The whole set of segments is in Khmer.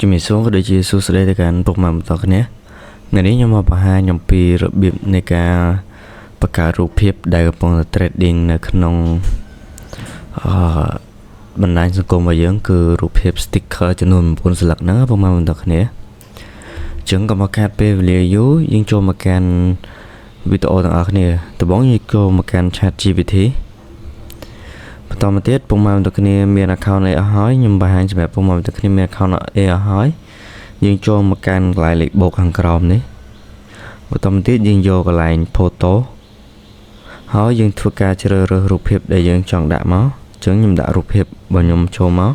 ជំរាបសួរក៏ដូចជាសួស្តីទៅកាន់ពុកម៉ែបងប្អូនគ្នាថ្ងៃនេះខ្ញុំមកបង្ហាញអំពីរបៀបនៃការបង្កើតរូបភាពដែលកំពុងតែ trending នៅក្នុងបណ្ដាញសង្គមរបស់យើងគឺរូបភាព sticker ចំនួន9ស្លឹកហ្នឹងពុកម៉ែបងប្អូនគ្នាអញ្ចឹងក៏មកកាត់ពេលវេលាយូរយើងចូលមកកាន់វីដេអូទាំងអស់គ្នាដំបូងយើងចូលមកកាន់ ChatGPT បន្តមកទៀតពុកម៉ែបងប្អូនគ្នាមាន account អីអស់ហើយខ្ញុំបង្ហាញសម្រាប់ពុកម៉ែបងប្អូនគ្នាមាន account អីអស់ហើយយើងចូលមកកាន់កន្លែងលេខបូកខាងក្រោមនេះបន្តមកទៀតយើងយកកន្លែង photo ហើយយើងធ្វើការជ្រើសរើសរូបភាពដែលយើងចង់ដាក់មកអញ្ចឹងខ្ញុំដាក់រូបភាពរបស់ខ្ញុំចូលមក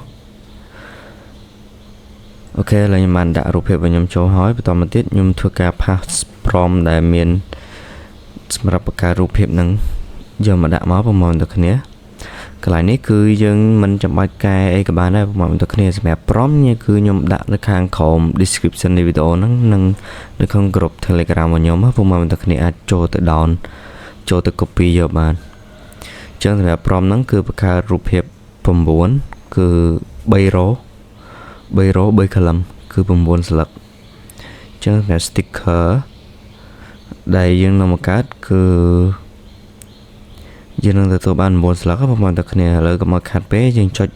អូខេឥឡូវខ្ញុំបានដាក់រូបភាពរបស់ខ្ញុំចូលហើយបន្តមកទៀតខ្ញុំធ្វើការ pass prompt ដែលមានសម្រាប់បង្កើតរូបភាពហ្នឹងយកមកដាក់មកប្រហែលទៅគ្នាកន្លែងនេះគឺយើងមិនចាំបាច់កែអីក៏បានដែរប្រហែលទៅគ្នាសម្រាប់ prompt នេះគឺខ្ញុំដាក់នៅខាងក្រោម description នៃវីដេអូហ្នឹងនិងនៅក្នុង group Telegram របស់ខ្ញុំប្រហែលទៅគ្នាអាចចូលទៅ down ចូលទៅ copy យកបានអញ្ចឹងសម្រាប់ prompt ហ្នឹងគឺបង្កើតរូបភាព9គឺ3 row 3 column គឺ9ស្លឹកអញ្ចឹងសម្រាប់ sticker ដែលយើងនឹងបង្កើតគឺយើងនឹងទទួលបាន9ស្លឹកប្រហែលតែគ្នាឥឡូវក៏មកខាត់ពេយើងចុច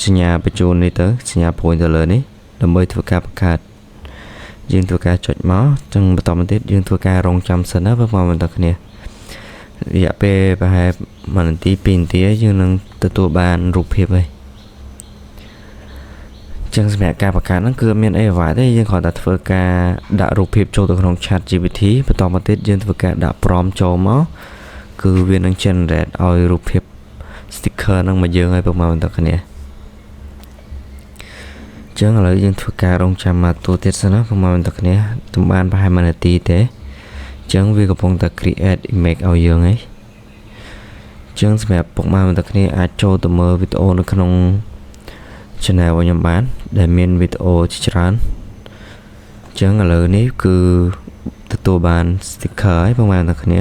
សញ្ញាបញ្ចូលនេះទៅសញ្ញា point ទៅលើនេះដើម្បីធ្វើការបង្កើតយើងធ្វើការចុចមកចឹងបន្តមកទៀតយើងធ្វើការរងចាំសិនណាប្រហែលតែគ្នារយៈពេលប្រហែល1នាទី2នាទីយើងនឹងទទួលបានរូបភាពហើយចឹងសម្រាប់ការបង្កើតហ្នឹងគឺមានអីអ្វីទេយើងគ្រាន់តែធ្វើការដាក់រូបភាពចូលទៅក្នុង ChatGPT បន្តមកទៀតយើងធ្វើការដាក់ prompt ចូលមកគឺវានឹង generate ឲ្យរូបភាព sticker ហ្នឹងមកយើងឲ្យប្រហែលតែគ្នាចឹងឥឡូវយើងធ្វើការរងចាំមកទូទៀតសិនណាប្រហែលតែគ្នាទំបានប្រហែល1នាទីទេចឹងវាកំពុងតែ create image ឲ្យយើងហើយចឹងសម្រាប់ពុកម៉ែបងប្អូនគ្នាអាចចូលទៅមើលវីដេអូនៅក្នុង channel របស់ខ្ញុំបានដែលមានវីដេអូជាច្រើនចឹងឥឡូវនេះគឺទទួលបាន sticker ហើយពុកម៉ែបងប្អូនគ្នា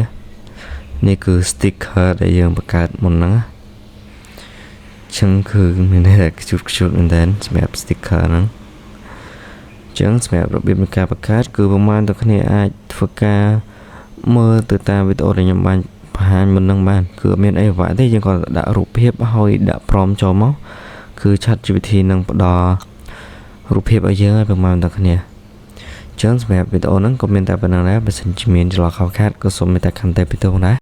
នេះគឺ sticker ដែលយើងបង្កើតមុនហ្នឹងចឹងគឺមានតែខ្ជុលមែនតើសម្រាប់ sticker ហ្នឹងចឹងសម្រាប់របៀបនៃការបង្កើតគឺប្រហែលតែគ្នាអាចធ្វើការមើលទៅតាមវីដេអូដែលខ្ញុំបានបង្ហាញមុនហ្នឹងបានគឺអត់មានអីអ្វីទេយើងគាត់ដាក់រូបភាពហើយដាក់ prompt ចូលមកគឺ ChatGPT នឹងផ្ដល់រូបភាពឲ្យយើងឲ្យប្រហែលតែគ្នាចឹងសម្រាប់វីដេអូហ្នឹងក៏មានតែប៉ុណ្្នឹងដែរបើសិនជាមានចន្លោះខុសខាតក៏សូមមេត្តាខន្តីពីទោសដែរ